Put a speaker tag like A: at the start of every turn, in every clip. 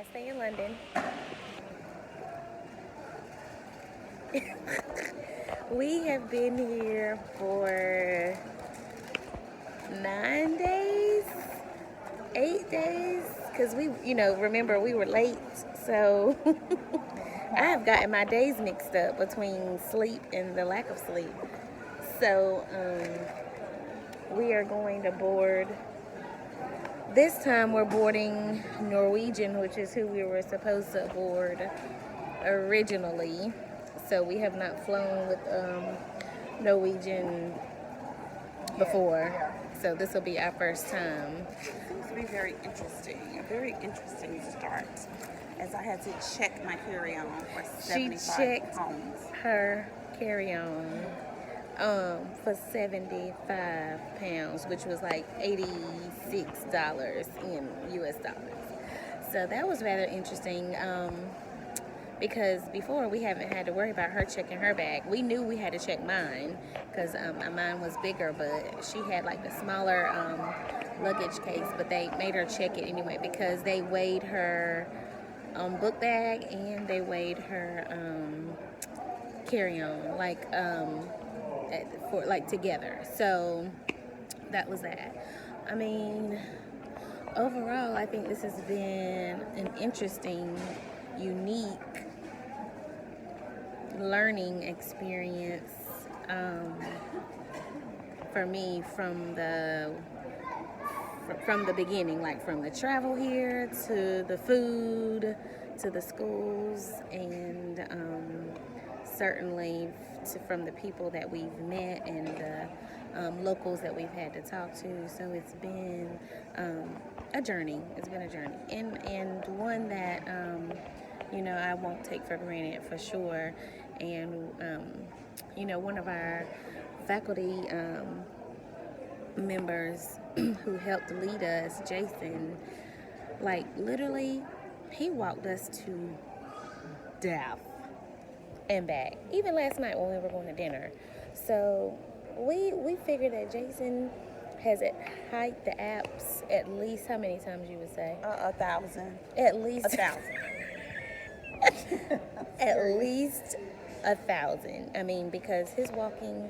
A: last day in London. We have been here for 9 days, 8 days, because remember we were late. So I have gotten my days mixed up between sleep and the lack of sleep. So we are going to board. This time we're boarding Norwegian, which is who we were supposed to board originally. So we have not flown with Norwegian before. So this will be our first time.
B: It seems to be very interesting. A very interesting start. As I had to check my carry-on for 75
A: She checked
B: pounds.
A: her carry-on for 75 pounds, which was like $86 in US dollars. So that was rather interesting. Because before we haven't had to worry about her checking her bag. We knew we had to check mine because mine was bigger, but she had like the smaller luggage case, but they made her check it anyway because they weighed her book bag and they weighed her carry-on together. So that was that. I mean, overall, I think this has been an interesting, unique learning experience for me from the beginning, like from the travel here to the food to the schools, and certainly from the people that we've met and the locals that we've had to talk to. So it's been a journey. It's been a journey, and one that I won't take for granted for sure. And one of our faculty members who helped lead us, Jason, like literally, he walked us to death and back. Even last night when we were going to dinner. So we figured that Jason has hiked the Alps at least how many times you would say?
B: 1,000.
A: At least
B: 1,000.
A: At least 1,000. I mean, because his walking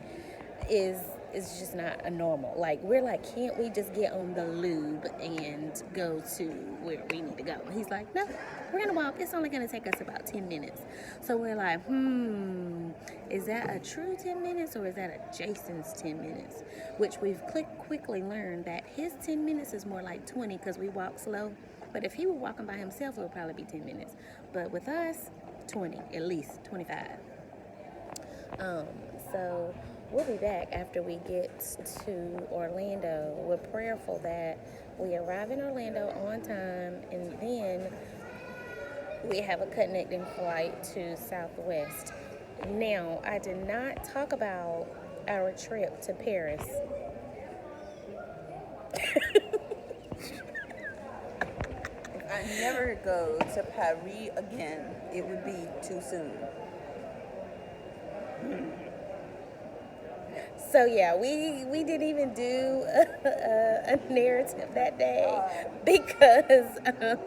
A: is just not a normal. Like, we're like, can't we just get on the lube and go to where we need to go? And he's like, no, we're gonna walk. It's only gonna take us about 10 minutes. So we're like, is that a true 10 minutes or is that a Jason's 10 minutes? Which we've quickly learned that his 10 minutes is more like 20 because we walk slow. But if he were walking by himself, it would probably be 10 minutes. But with us, 20, at least 25. So we'll be back after we get to Orlando. We're prayerful that we arrive in Orlando on time, and then we have a connecting flight to Southwest. Now, I did not talk about our trip to Paris.
B: If I never go to Paris again, it would be too soon.
A: So yeah, we didn't even do a narrative that day because of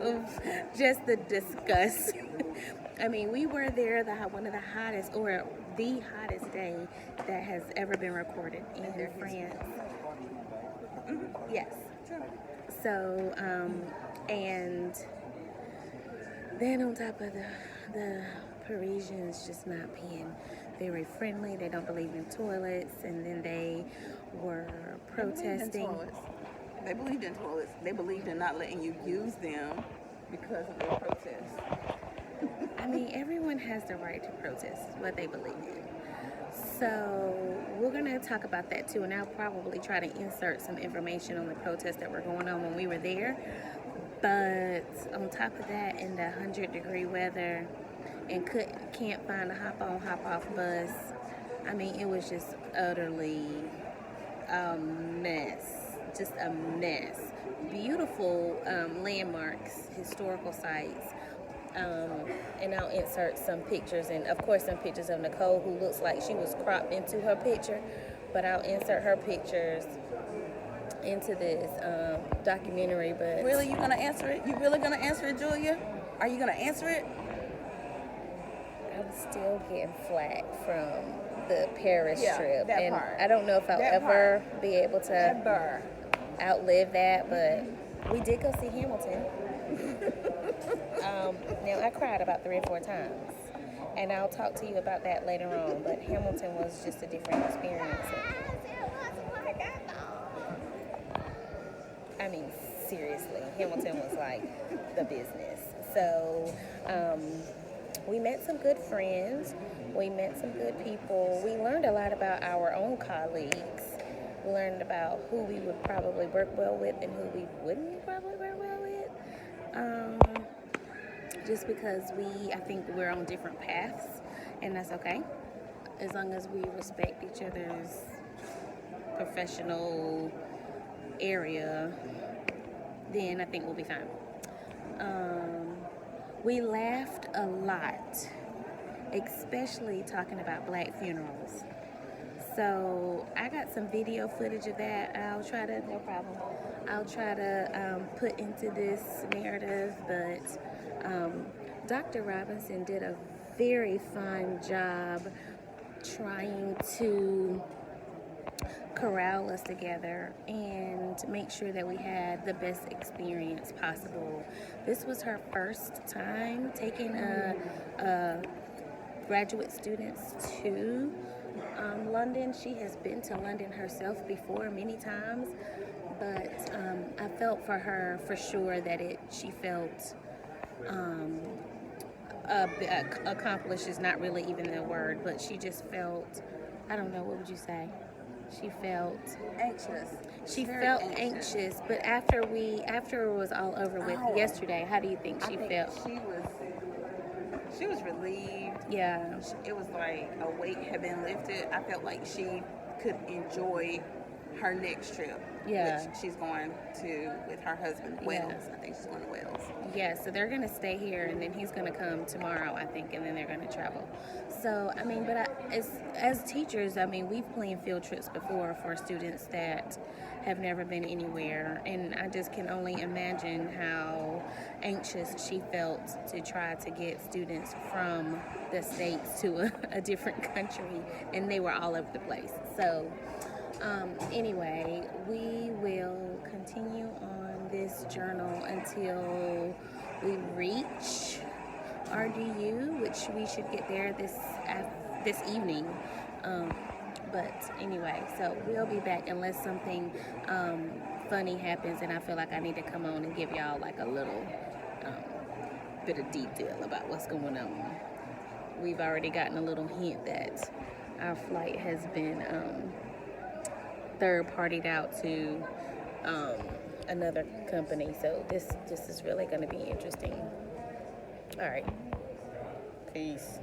A: just the disgust. I mean, we were there one of the hottest, or the hottest day that has ever been recorded in France. Yes. So and then on top of the Parisians just not being very friendly. They don't believe in toilets, and then they were protesting.
B: They believed in toilets. They believed in not letting you use them because of their protests.
A: I mean, everyone has the right to protest what they believe in. So we're going to talk about that too, and I'll probably try to insert some information on the protests that were going on when we were there. But on top of that, in the 100-degree weather, and can't find a hop-on, hop-off bus. I mean, it was just utterly a mess. Just a mess. Beautiful landmarks, historical sites. And I'll insert some pictures, and of course some pictures of Nicole, who looks like she was cropped into her picture. But I'll insert her pictures into this documentary, but
B: Really, you gonna answer it? You really gonna answer it, Julia? Are you gonna answer it?
A: I'm still getting flack from the Paris
B: Yeah,
A: trip,
B: that
A: and
B: part.
A: I don't know if I'll
B: That
A: ever be able to
B: Ever.
A: outlive that. But we did go see Hamilton. Now I cried about 3 or 4 times, and I'll talk to you about that later on. But Hamilton was just a different experience. I mean, seriously, Hamilton was like the business. So we met some good friends. We met some good people. We learned a lot about our own colleagues. We learned about who we would probably work well with and who we wouldn't probably work well with. Just because I think we're on different paths, and that's okay. As long as we respect each other's professional area, then I think we'll be fine. We laughed a lot, especially talking about black funerals. So I got some video footage of that. No problem. I'll try to put into this narrative, but Dr. Robinson did a very fine job trying to corral us together and make sure that we had the best experience possible. This was her first time taking graduate students to London. She has been to London herself before many times, but I felt for her for sure that she felt accomplished is not really even the word, but she just felt, I don't know, what would you say? She felt
B: Anxious.
A: She
B: Very
A: felt anxious, but after it was all over with yesterday, how do you think she felt?
B: She was relieved.
A: Yeah.
B: It was like a weight had been lifted. I felt like she could enjoy her next trip.
A: Yeah.
B: Which she's going to with her husband, Wales.
A: Yeah.
B: I think she's going to Wales.
A: Yeah, so they're going to stay here, and then he's going to come tomorrow, I think, and then they're going to travel. So, I mean, as teachers, I mean, we've planned field trips before for students that have never been anywhere, and I just can only imagine how anxious she felt to try to get students from the States to a different country, and they were all over the place. So, anyway, we will continue on this journal until we reach RDU, which we should get there this evening. But anyway, so we'll be back unless something funny happens, and I feel like I need to come on and give y'all like a little bit of detail about what's going on. We've already gotten a little hint that our flight has been third-partied out to another company, so this is really going to be interesting. All right, peace.